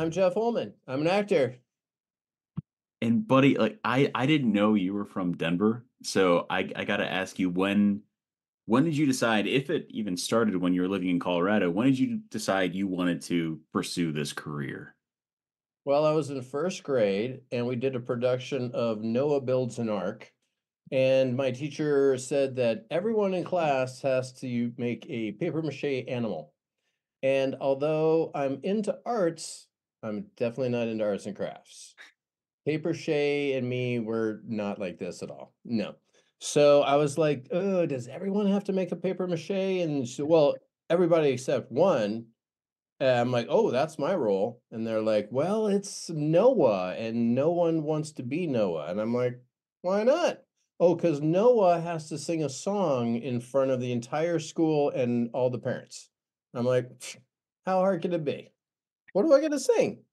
I'm Jeff Holman. I'm an actor. And buddy, like I didn't know you were from Denver, so I gotta ask you when did you decide, if it even started when you were living in Colorado, when did you decide you wanted to pursue this career? Well, I was in first grade and we did a production of Noah Builds an Ark. And my teacher said that everyone in class has to make a paper mache animal. And although I'm into arts, I'm definitely not into arts and crafts. Paper Shay and me were not like this at all. No. So I was like, oh, does everyone have to make a paper mache? And she, well, everybody except one. I'm like, oh, that's my role. And they're like, well, it's Noah, and no one wants to be Noah. And I'm like, why not? Oh, because Noah has to sing a song in front of the entire school and all the parents. I'm like, how hard can it be? What do I get to sing?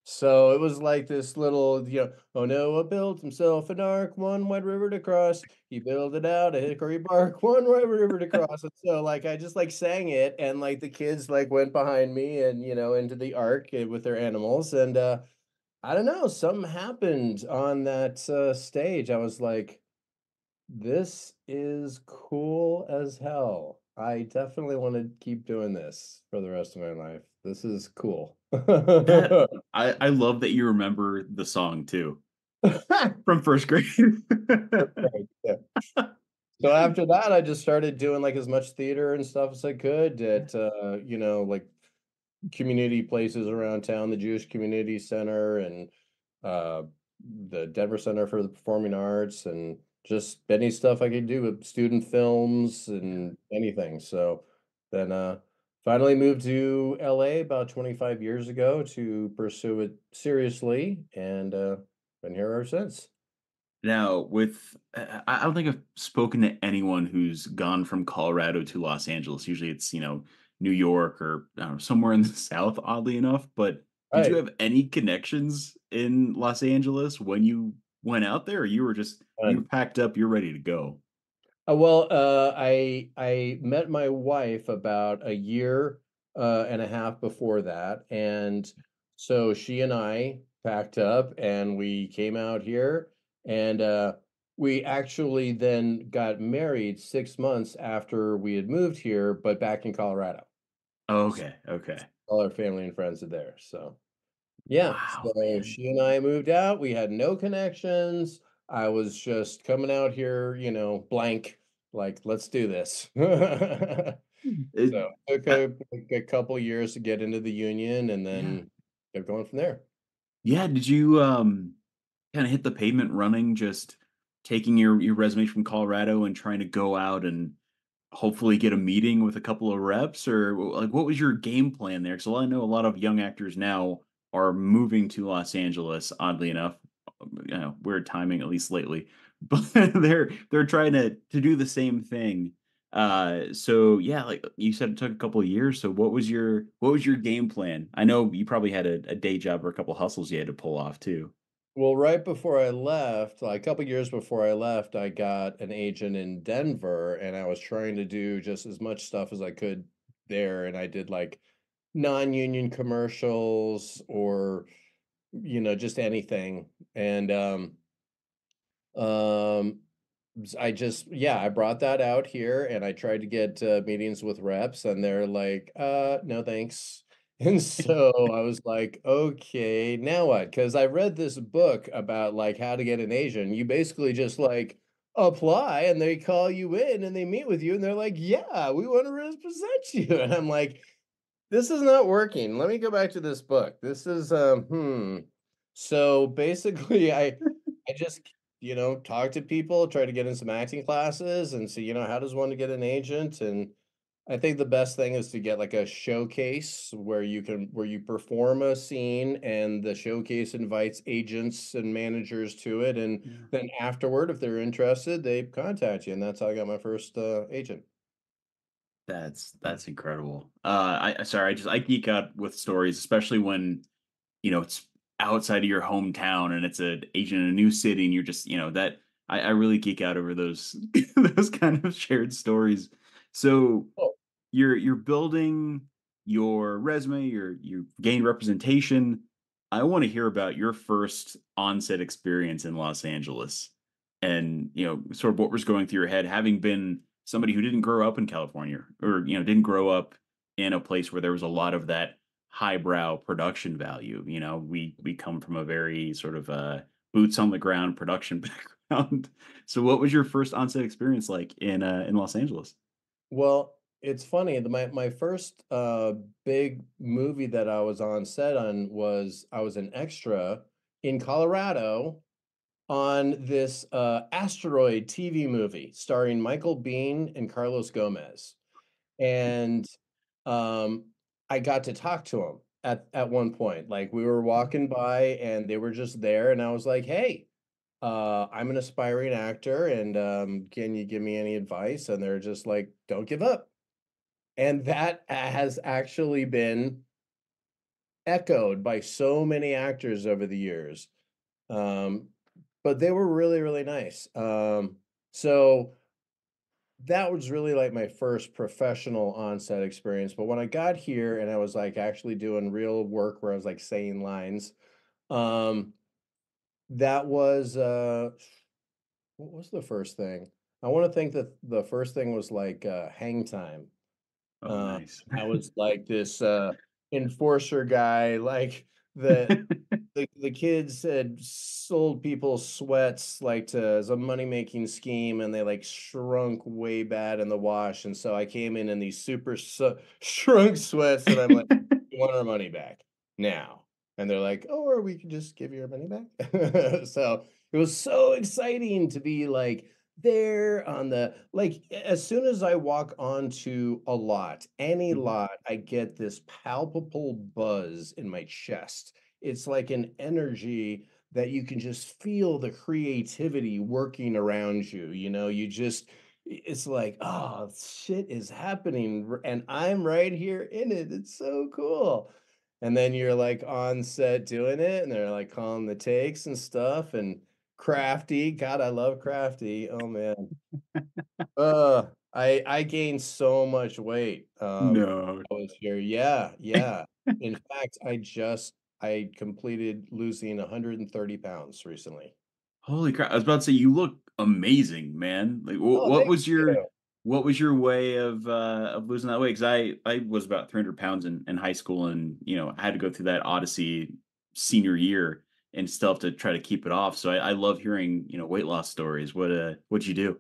So it was like this little, oh, Noah built himself an ark, one wide river to cross. He builded out a hickory bark, one wide river to cross. And so like I just like sang it, and like the kids like went behind me and into the ark with their animals. And I don't know, something happened on that stage. I was like, this is cool as hell. I definitely want to keep doing this for the rest of my life. This is cool. That I love that you remember the song too from first grade. Right, yeah. So after that, I just started doing like as much theater and stuff as I could at like community places around town, the Jewish Community Center and uh the Denver Center for the Performing Arts, and just any stuff I could do with student films and anything. So then finally moved to LA about 25 years ago to pursue it seriously, and been here ever since. Now, with I don't think I've spoken to anyone who's gone from Colorado to Los Angeles. Usually it's, New York or I don't know, somewhere in the South, oddly enough. But did you Right. have any connections in Los Angeles when you went out there, or you were just you packed up, you're ready to go? Well, I met my wife about a year and a half before that, and so she and I packed up and we came out here, and we actually then got married 6 months after we had moved here, but back in Colorado. So Okay, okay. all our family and friends are there. So yeah, Wow, so man. she and I moved out. We had no connections. I was just coming out here, blank, like, let's do this. It, So took uh, a couple years to get into the union, and yeah. then kept going from there. Yeah, did you kind of hit the pavement running, just taking your resume from Colorado and trying to go out and hopefully get a meeting with a couple of reps, or like what was your game plan there? Because I know a lot of young actors now are moving to Los Angeles, oddly enough. Weird timing, at least lately, but they're trying to do the same thing. So yeah, like you said, it took a couple of years. So what was your game plan? I know you probably had a day job or a couple hustles you had to pull off too. Well, right before I left, like a couple years before I left, I got an agent in Denver, and I was trying to do just as much stuff as I could there. And I did like non-union commercials or just anything. And um I just, yeah, I brought that out here and I tried to get meetings with reps, and they're like, no thanks. And so I was like, okay, now what? Because I read this book about like how to get an agent. You basically just like apply and they call you in and they meet with you and they're like, yeah, we want to represent you. And I'm like, this is not working. Let me go back to this book. This is So basically I just, talk to people, try to get in some acting classes and see, how does one get an agent? And I think the best thing is to get like a showcase where you perform a scene and the showcase invites agents and managers to it, and Yeah. then afterward if they're interested, they contact you, and that's how I got my first agent. That's incredible. Sorry, I geek out with stories, especially when it's outside of your hometown and it's an agent in a new city, and you're just that I really geek out over those those kind of shared stories. So you're building your resume, you gain representation. I want to hear about your first onset experience in Los Angeles and, sort of what was going through your head, having been somebody who didn't grow up in California or, didn't grow up in a place where there was a lot of that highbrow production value. We come from a very sort of boots on the ground production background. So what was your first onset experience like in Los Angeles? Well, it's funny, my first, big movie that I was on set on was I was an extra in Colorado on this, asteroid TV movie starring Michael Biehn and Carlos Gomez, and, um, I got to talk to 'em at one point, like, we were walking by and they were just there, and I was like, "Hey, I'm an aspiring actor, and, can you give me any advice?" And they're just like, "Don't give up." And that has actually been echoed by so many actors over the years. Um, but they were really, really nice. So that was really like my first professional on-set experience. But when I got here and I was like actually doing real work where I was like saying lines, um, that was what was the first thing? I want to think that the first thing was like hang time. Oh, Uh, nice. I was like this, enforcer guy, like, the the kids had sold people sweats, like, to as a money-making scheme, and they, like, shrunk way bad in the wash, and so I came in these super shrunk sweats, and I'm like, "We want our money back now." And they're like, "Oh, or we could just give you your money back." So, it was so exciting to be, like, there on the like, as soon as I walk onto a lot, any Mhm. lot, I get this palpable buzz in my chest. It's like an energy that you can just feel the creativity working around you, you just it's like, "Oh, shit is happening, and I'm right here in it. It's so cool." And then you're, like, on set doing it, and they're, like, calling the takes and stuff, and Crafty, god, I love Crafty, oh, man. I gained so much weight, No. I was here. Yeah, yeah. In fact, I completed losing 130 pounds recently. Holy crap! I was about to say you look amazing, man. Like, Oh, what thank was your you. what was your way of losing that weight? Because I was about 300 pounds in high school, and I had to go through that odyssey senior year, and still have to try to keep it off. So I love hearing weight loss stories. What'd you do?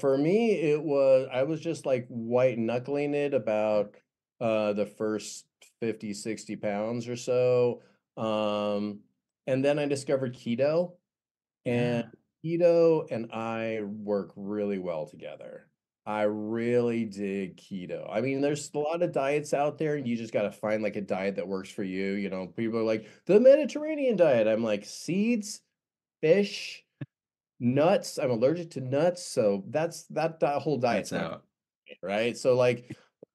For me, I was just, like, white knuckling it about, the first 50, 60 pounds or so, um, and then I discovered keto. And Yeah, keto and I work really well together. I really dig keto. I mean, there's a lot of diets out there, and you just gotta find, like, a diet that works for you, people are like, "The Mediterranean diet." I'm like, "Seeds, fish, nuts." I'm allergic to nuts, so that whole that's diet's not out. right? So, like,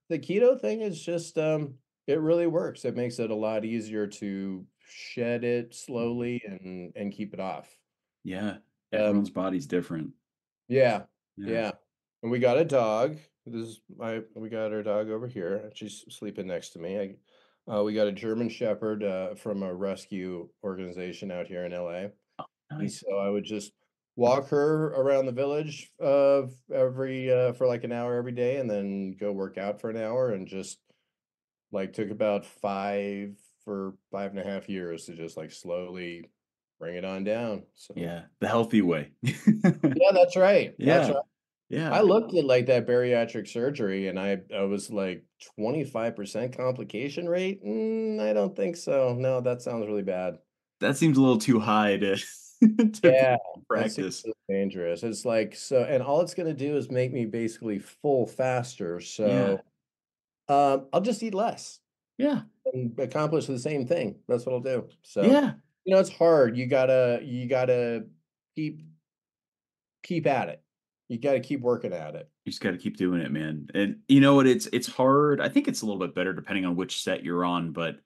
the keto thing is just, it really works. It makes it a lot easier to shed it Mhm. slowly and keep it off. Yeah, Um everyone's body's different. Yeah, Yeah. yeah, and we got a dog. We got our dog over here, she's sleeping next to me. We got a German Shepherd, from a rescue organization out here in LA, and Nice. so I would just walk her around the village, for, like, an hour every day and then go work out for an hour and just, like, took about 5.5 years to just, like, slowly bring it on down, so Yeah, the healthy way. yeah, that's Yeah, right. I yeah. looked at, like, that bariatric surgery, and I was like, 25% complication rate? I don't think so. No, that sounds really bad. That seems a little too high to to be Yeah, that seems practice. really dangerous. It's like, so and all it's gonna do is make me basically full faster, Yeah, so, I'll just eat less yeah, and accomplish the same thing. That's what I'll do. So, yeah. it's hard. You gotta keep keep at it. You gotta keep working at it. You just gotta keep doing it, man, and you know what? It's hard. I think it's a little bit better depending on which set you're on, but,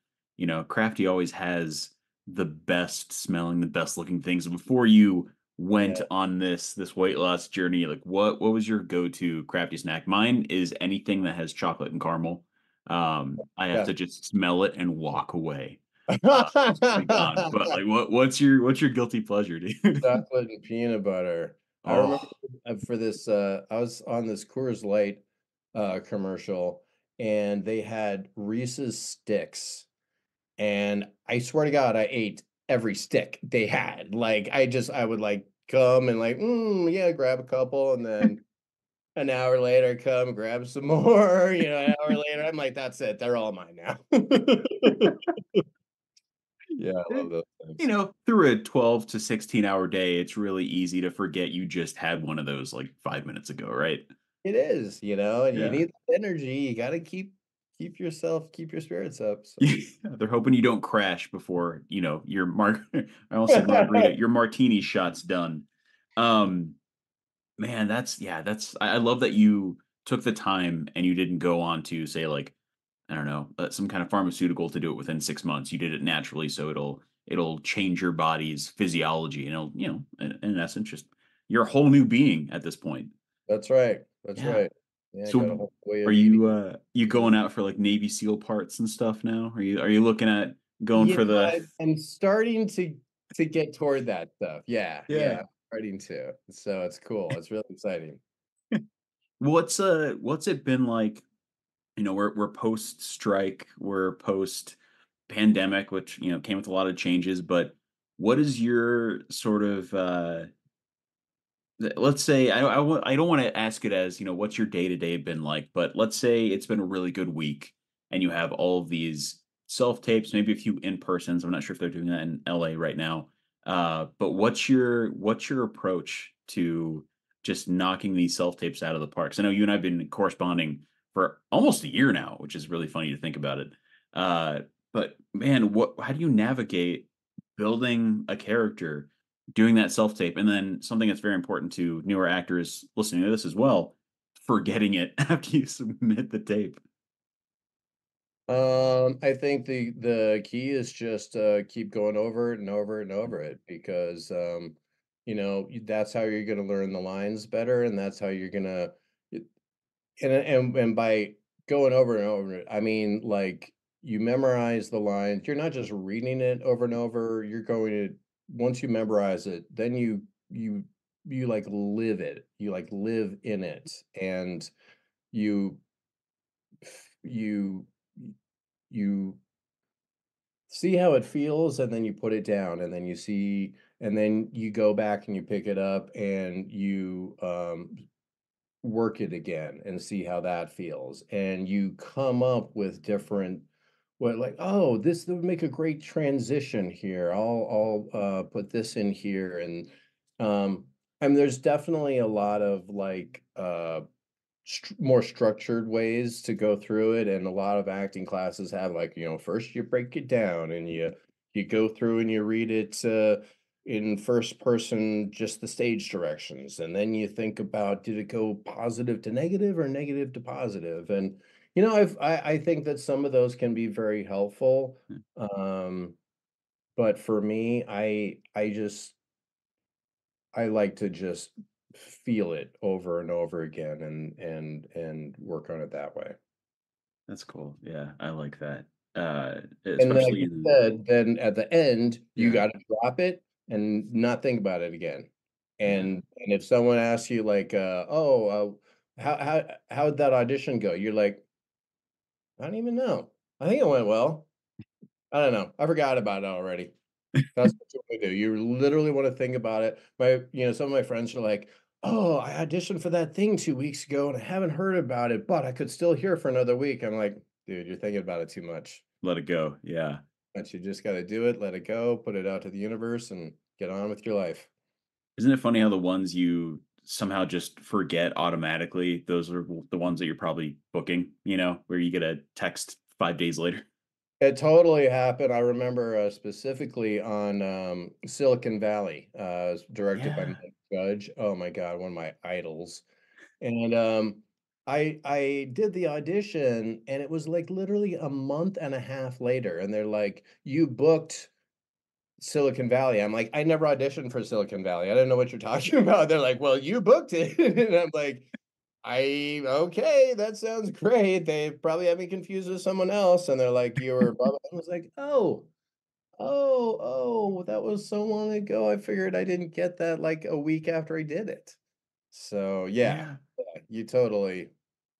Crafty always has the best smelling, the best looking things. Before you went Yeah, on this weight loss journey, like, what was your go-to Crafty snack? Mine is anything that has chocolate and caramel. I have yeah. to just smell it and walk away. Uh, my god. But, like, what's your guilty pleasure, dude? Chocolate and peanut butter. I remember, Oh, for this, I was on this Coors Light, commercial, and they had Reese's Sticks, and I swear to God, I ate every stick they had. Like, I would, like, come and, like, yeah, grab a couple, and then an hour later, come grab some more, an hour later, I'm like, "That's it, they're all mine now." Yeah, I eh, love those things. through a 12 to 16-hour day, it's really easy to forget you just had one of those, like, 5 minutes ago, right? It is, and you Yeah. need that energy, you gotta keep your spirits up, so. They're hoping you don't crash before, your I almost said margarita, your martini shot's done. Um, Man, I love that you took the time and you didn't go on to say, like, I don't know, some kind of pharmaceutical to do it within 6 months. You did it naturally, so it'll change your body's physiology, and it'll, in essence, just you're a whole new being at this point. That's right, that's Yeah. right. Yeah, I got a So, whole way are of eating. you Mhm. going out for, like, Navy SEAL parts and stuff now? Are you looking at going You for know, the I'm starting to get toward that stuff. Yeah, Yeah. yeah, I'm starting to, so it's cool, it's really exciting. What's it been like? We're post strike, we're post pandemic, which came with a lot of changes. But what is your sort of let's say I don't want to ask it as what's your day to day been like, but let's say it's been a really good week and you have all of these self tapes, maybe a few in persons. I'm not sure if they're doing that in LA right now. But what's your approach to just knocking these self tapes out of the park? 'Cause I know you and I've been corresponding for almost a year now, which is really funny to think about it. Uh, but man, how do you navigate building a character, doing that self tape, and then something that's very important to newer actors listening to this as well, forgetting it after you submit the tape? I think the key is just, keep going over it and over and over it because, that's how you're gonna learn the lines better, and that's how you're gonna and by going over and over it, I mean, like, you memorize the lines. You're not just reading it over and over, you're going to once you memorize it, then you like, live it. You, like, live in it, and you you you see how it feels, and then you put it down, and then you go back and you pick it up, and you, work it again and see how that feels, and you come up with different like, "Oh, this would make a great transition here. I'll put this in here," um, and there's definitely a lot of, like, more structured ways to go through it, and a lot of acting classes have, like, first you break it down and you go through and you read it, in first person, just the stage directions, and then you think about, did it go positive to negative or negative to positive? And I think that some of those can be very helpful. Mm, um but for me, I like to just feel it over and over again, and work on it that way. that's cool. Yeah, I like that. And like Especially you in said, then at the end, you yeah, gotta drop it and not think about it again. yeah. And if someone asks you like, "Oh, how'd that audition go?" You're like, "I don't even know. I think it went well. I don't know. I forgot about it already." That's what you wanna do. You literally wanna think about it. Some of my friends are like, "Oh, I auditioned for that thing 2 weeks ago, and I haven't heard about it, but I could still hear for another week." I'm like, "Dude, you're thinking about it too much. Let it go. Yeah. But you just gotta do it, let it go, put it out to the universe, and get on with your life." Isn't it funny how the ones you somehow just forget automatically, those are the ones that you're probably booking, where you get a text 5 days later? It totally happened. I remember, specifically on, Silicon Valley, directed by Yeah. Mike Judge. Oh my god, one of my idols. And, I did the audition, and it was, like, literally a month and a half later, and they're like, "You booked Silicon Valley." I'm like, "I never auditioned for Silicon Valley. I don't know what you're talking about." They're like, "Well, you booked it." And I'm like, okay, that sounds great. They probably had me confused with someone else." And they're like, "You were blah, blah." I was like, "Oh." Oh, that was so long ago. I figured I didn't get that like a week after I did it. So yeah, Yeah. yeah,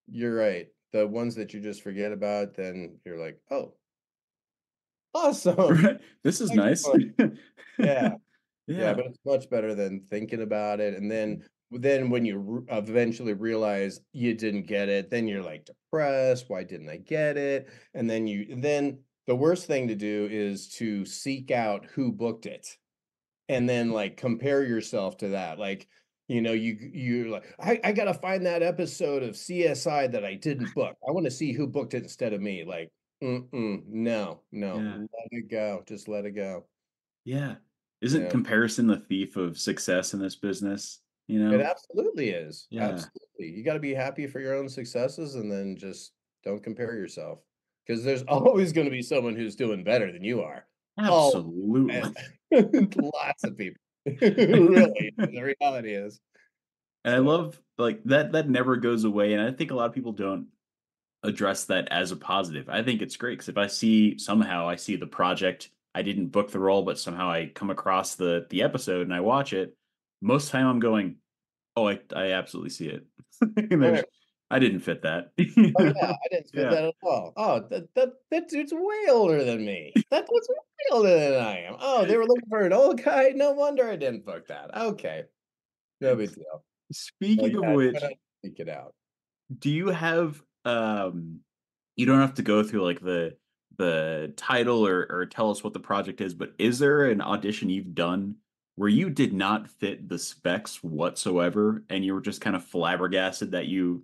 you're right. The ones that you just forget about, then you're like, oh, awesome. Right. This is nice. Excellent. Yeah. Yeah, Yeah. but it's much better than thinking about it, and Mhm. then when you eventually realize you didn't get it, then you're, like, depressed, "Why didn't I get it?" And then the worst thing to do is to seek out who booked it, and then, like, compare yourself to that, like, you're like, "I gotta find that episode of CSI that I didn't book. I wanna see who booked it instead of me." Like, "Mm-mm, no, no, Yeah. let it go, just let it go." Yeah. Isn't Yeah. comparison the thief of success in this business? You It know? absolutely is, Yeah. absolutely. You gotta be happy for your own successes and then just don't compare yourself, because there's always gonna be someone who's doing better than you are. Oh, Absolutely. lots of people. Really, the reality is. And I So, love like that never goes away. And I think a lot of people don't address that as a positive. I think it's great because if I see the project, I didn't book the role, but somehow I come across the episode and I watch it, most of the time I'm going, "Oh, I absolutely see it." right. There's I didn't fit that. You Oh, yeah, know? I didn't fit Yeah. that at all. Oh, that dude's way older than me. That dude's way older than I am. Oh, they were looking for an old guy? No wonder I didn't book that. Okay, no big deal. Well, Speaking of yeah, try not which, to seek it out. do you have you don't have to go through like the title or tell us what the project is, but is there an audition you've done where you did not fit the specs whatsoever and you were just kind of flabbergasted that you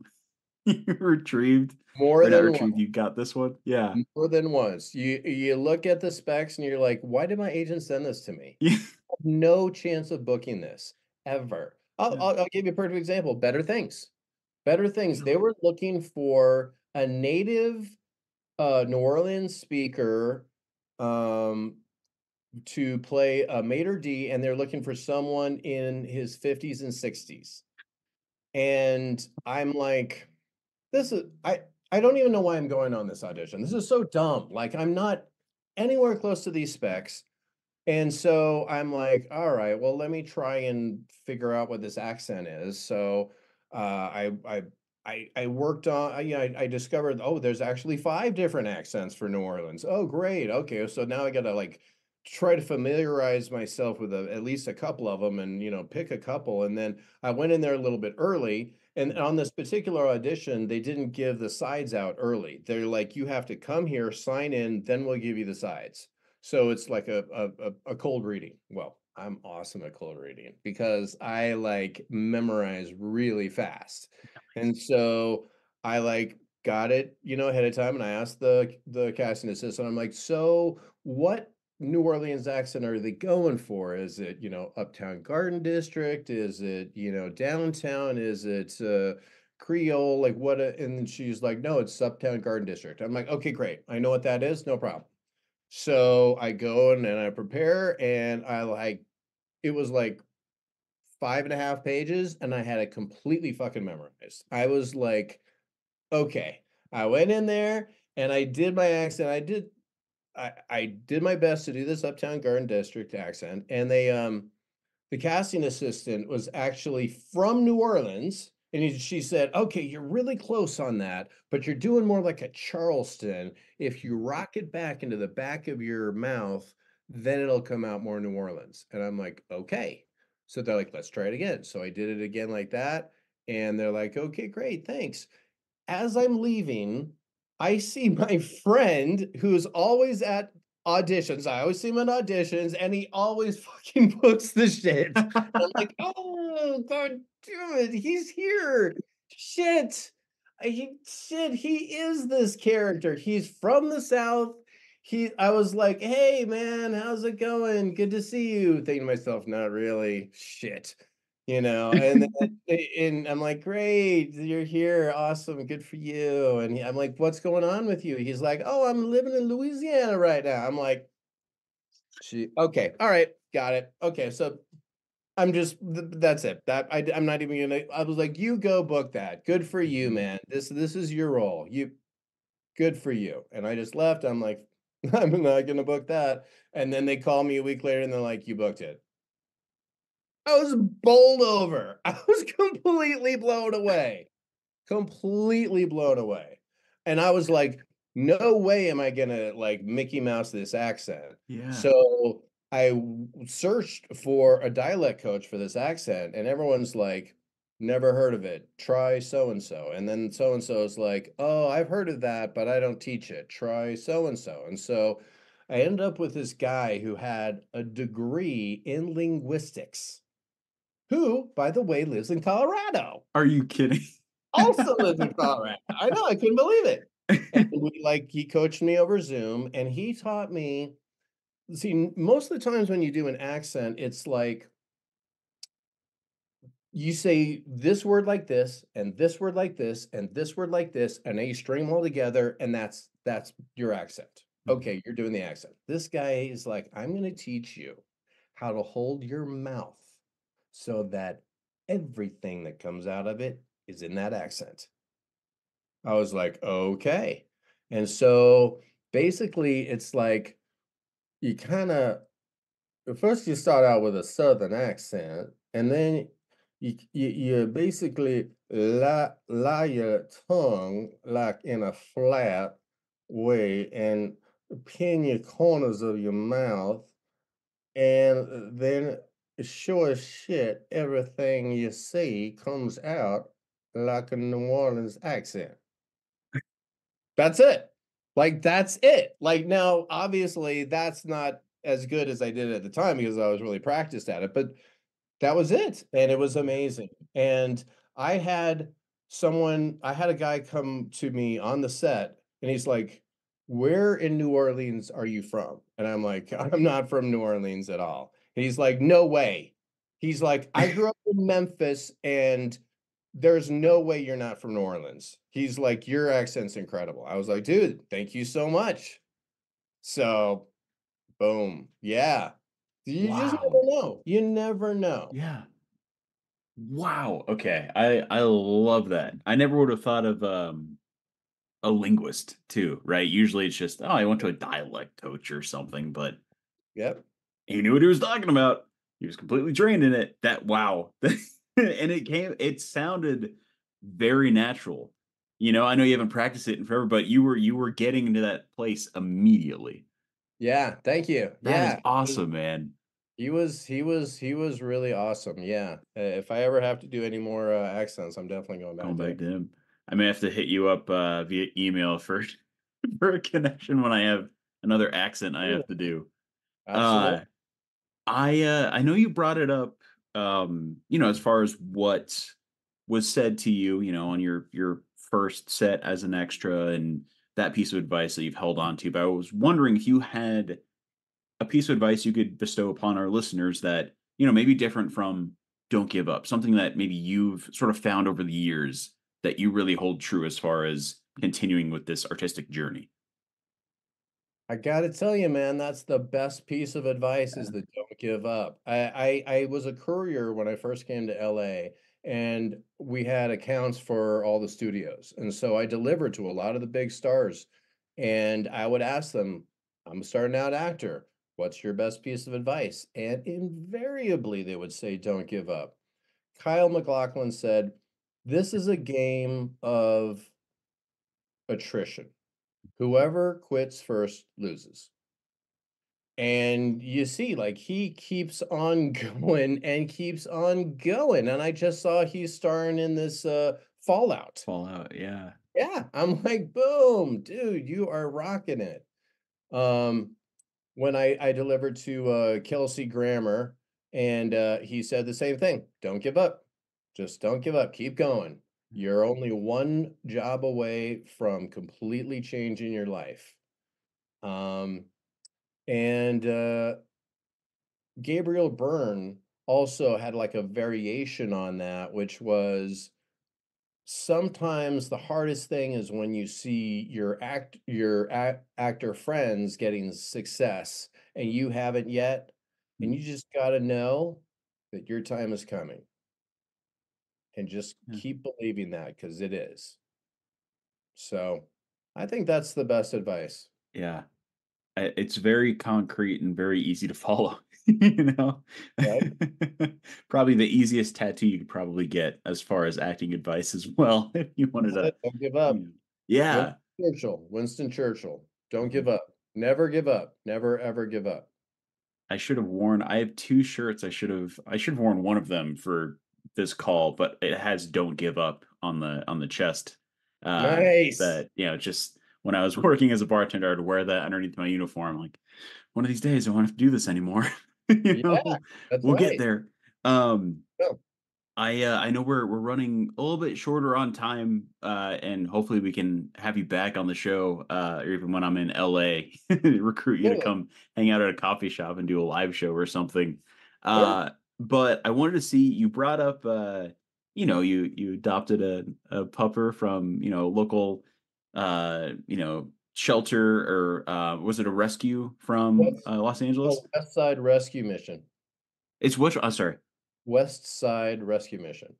you retrieved More or not than retrieved, you got this one? Yeah. More than once. You look at the specs and you're like, "Why did my agent send this to me? Yeah. No chance of booking this, ever." Yeah. I'll give you a perfect example, Better Things. Better Things, they Really? were looking for a native, New Orleans speaker, um, to play a maitre d', and they're looking for someone in his 50s and 60s. And I'm like, this is I don't even know why I'm going on this audition. This is so dumb. Like, I'm not anywhere close to these specs, and so I'm like, "All right, well, let me try and figure out what this accent is." So, I worked on I discovered, oh, there's actually 5 different accents for New Orleans. Oh, great. Okay, so now I gotta, like, try to familiarize myself with at least a couple of them, and, pick a couple, and then I went in there a little bit early, and on this particular audition, they didn't give the sides out early. They're like, "You have to come here, sign in, then we'll give you the sides." So it's like a cold reading. Well, I'm awesome at cold reading because I, like, memorize really fast. And so I, like, got it, ahead of time, and I asked the casting assistant, I'm like, "So what New Orleans accent are they going for? Is it, Uptown Garden District? Is it, downtown? Is it, Creole? Like, what a" and she's like, "No, it's Uptown Garden District." I'm like, "Okay, great. I know what that is, no problem." So I go and I prepare, and it was like 5.5 pages, and I had it completely fucking memorized. I was like, "Okay." I went in there and I did my accent. I did my best to do this Uptown Garden District accent, and the casting assistant was actually from New Orleans, and she said, "Okay, you're really close on that, but you're doing more like a Charleston. If you rock it back into the back of your mouth, then it'll come out more New Orleans." And I'm like, "Okay." So they're like, "Let's try it again." So I did it again like that, and they're like, "Okay, great, thanks." As I'm leaving, I see my friend who's always at auditions. I always see him at auditions, and he always fucking books the shit. I'm like, "Oh, god damn it, he's here. Shit. He is this character. He's from the South." I was like, "Hey, man, how's it going? Good to see you." Thinking to myself, "Not really. Shit." And then and I'm like, "Great, you're here, awesome, good for you." And I'm like, "What's going on with you?" He's like, "Oh, I'm living in Louisiana right now." I'm like, Okay, all right, got it. Okay, so that's it. I'm not even gonna. I was like, "You go book that. Good for you, Mhm. man. This is your role. Good for you." And I just left. I'm like, I'm not gonna book that." And then they call me a week later and they're like, "You booked it." I was bowled over. I was completely blown away. Completely blown away. And I was like, "No way am I gonna, like, Mickey Mouse this accent." Yeah. So, I searched for a dialect coach for this accent, and everyone's like, "Never heard of it. Try so and so." And then so and so is like, "Oh, I've heard of that, but I don't teach it. Try so and so." And so, I ended up with this guy who had a degree in linguistics, who, by the way, lives in Colorado. Are you kidding? Also lives in Colorado. I know, I couldn't believe it. And he coached me over Zoom, and he taught me see, most of the times when you do an accent, it's like you say this word like this, and this word like this, and this word like this, and then you string them all together, and that's your accent. Mhm. Okay, you're doing the accent. This guy is like, "I'm gonna teach you how to hold your mouth so that everything that comes out of it is in that accent." I was like, "Okay." And so, basically, it's like you kinda first you start out with a Southern accent, and then you basically lie your tongue, like, in a flat way and pin your corners of your mouth, and then sure as shit, everything you say comes out like a New Orleans accent. That's it. Like, that's it. Like, now, obviously, that's not as good as I did at the time because I was really practiced at it, but that was it, and it was amazing, and I had a guy come to me on the set, and he's like, "Where in New Orleans are you from?" And I'm like, "I'm not from New Orleans at all." And he's like, "No way." He's like, "I grew up in Memphis, and there's no way you're not from New Orleans." He's like, "Your accent's incredible." I was like, "Dude, thank you so much." So, boom. Yeah. You just Wow. never know. You never know. Yeah. Wow. Okay. I love that. I never would have thought of a linguist too, right? Usually it's just, oh, I went to a dialect coach or something, but Yep. he knew what he was talking about. He was completely trained in it. That wow. And it sounded very natural. I know you haven't practiced it in forever, but you were getting into that place immediately. Yeah, thank you. That is Yeah, awesome, man. he was really awesome, yeah. If I ever have to do any more, accents, I'm definitely going back Going back there. to him. I may have to hit you up via email for for a connection when I have another accent I Yeah, have to do. absolutely. Uh I know you brought it up, as far as what was said to you, on your first set as an extra and that piece of advice that you've held on to. But I was wondering if you had a piece of advice you could bestow upon our listeners that, maybe different from don't give up, something that maybe you've sort of found over the years that you really hold true as far as continuing with this artistic journey. I gotta tell you, man, that's the best piece of advice is Yeah. that don't give up. I was a courier when I first came to LA, and we had accounts for all the studios, and so I delivered to a lot of the big stars, and I would ask them, "I'm a starting out actor. What's your best piece of advice?" And invariably, they would say, "Don't give up." Kyle MacLachlan said, "This is a game of attrition. Whoever quits first loses." And you see, like, he keeps on going and keeps on going, and I just saw he's starring in this, Fallout. Fallout, yeah. Yeah, I'm like, "Boom, dude, you are rocking it." Um, when I delivered to, Kelsey Grammer, and, he said the same thing, "Don't give up. Just don't give up, keep going. You're only one job away from completely changing your life." Um, and, Gabriel Byrne also had like a variation on that, which was sometimes the hardest thing is when you see your actor friends getting success and you haven't yet, and Mm, you just got to know that your time is coming and just yeah. keep believing that because it is. So, I think that's the best advice. Yeah. It's very concrete and very easy to follow, you know? Right? Probably the easiest tattoo you could probably get as far as acting advice as well, if you wanted That's to, it. Don't give you up. know. Yeah. Winston Churchill. Winston Churchill. Don't give Mhm. up. Never give up. Never ever give up. I have 2 shirts I should have worn one of them for this call, but it has "Don't give up" on the chest. Nice. That, just when I was working as a bartender, I'd wear that underneath my uniform, like, "One of these days, I won't have to do this anymore." You Yeah, know? that's We'll get right. there. Um No, I know we're running a little bit shorter on time, and hopefully we can have you back on the show, or even when I'm in LA, recruit you to absolutely. come hang out at a coffee shop and do a live show or something. Sure. But I wanted to see you brought up, you adopted a pupper from local, shelter or was it a rescue from West Los Angeles? West Side Rescue Mission. It's which? Oh, sorry. West Side Rescue Mission.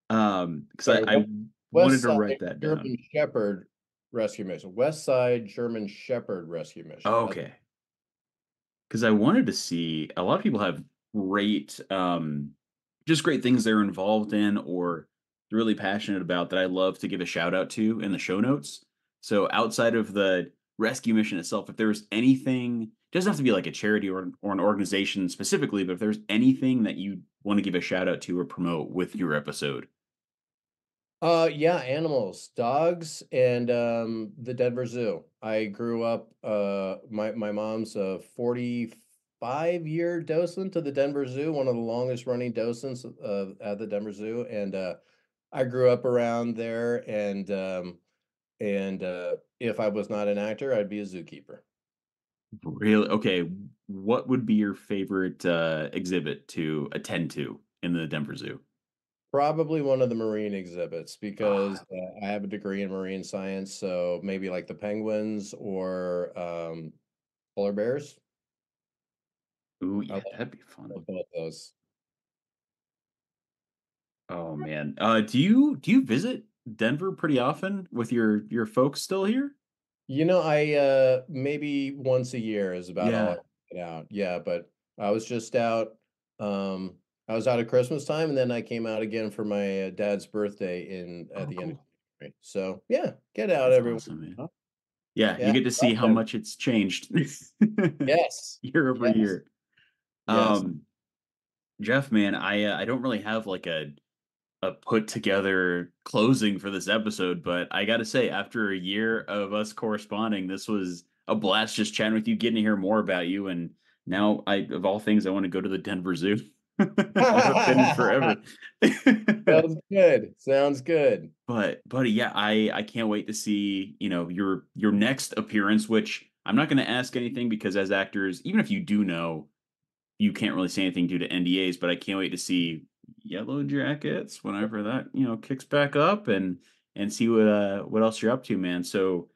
Because Sorry, I wanted West to Side write that down. German Shepherd Rescue Mission. West Side German Shepherd Rescue Mission. That's Okay. Because I wanted to see a lot of people have great, just great things they're involved in or they're really passionate about that I love to give a shout out to in the show notes. So outside of the rescue mission itself, if there's anything, it doesn't have to be like a charity or an organization specifically, but if there's anything that you want to give a shout out to or promote with your episode. Yeah, animals, dogs, and the Denver Zoo. I grew up. My mom's a 45-year docent to the Denver Zoo, one of the longest running docents at the Denver Zoo, and I grew up around there. And if I was not an actor, I'd be a zookeeper. Really? Okay. What would be your favorite exhibit to attend to in the Denver Zoo? Probably one of the marine exhibits because Ah, I have a degree in marine science, so maybe like the penguins or polar bears. ooh, I yeah, that'd be fun. love both those. Oh man. Do you visit Denver pretty often with your folks still here? Maybe once a year is about all I Yeah. get out. Yeah, but I was just out. I was out at Christmas time, and then I came out again for my dad's birthday in at Oh, the end of cool. January. So yeah, get out That's every once awesome, man. in a while. Yeah, you Yeah, get to see love how Denver. much it's changed Yes, year over yes, year. yes. Um, Jeff, man, I don't really have like a put together closing for this episode, but I got to say, after a year of us corresponding, this was a blast just chatting with you, getting to hear more about you. And now, of all things, I want to go to the Denver Zoo. I haven't been in forever. Sounds good. Sounds good. But buddy, yeah, I can't wait to see, your next appearance, which I'm not going to ask anything because as actors, even if you do know, you can't really say anything due to NDAs, but I can't wait to see Yellow Jackets whenever that, kicks back up and see what else you're up to, man. So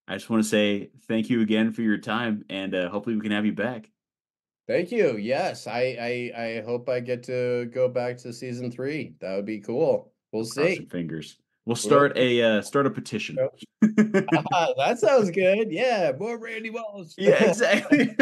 I just want to say thank you again for your time and hopefully we can have you back. Thank you. Yes, I hope I get to go back to season 3. That would be cool. We'll Cross your see. fingers. We'll We'll start a petition. that sounds good. Yeah, more Randy Walsh. Yeah, exactly.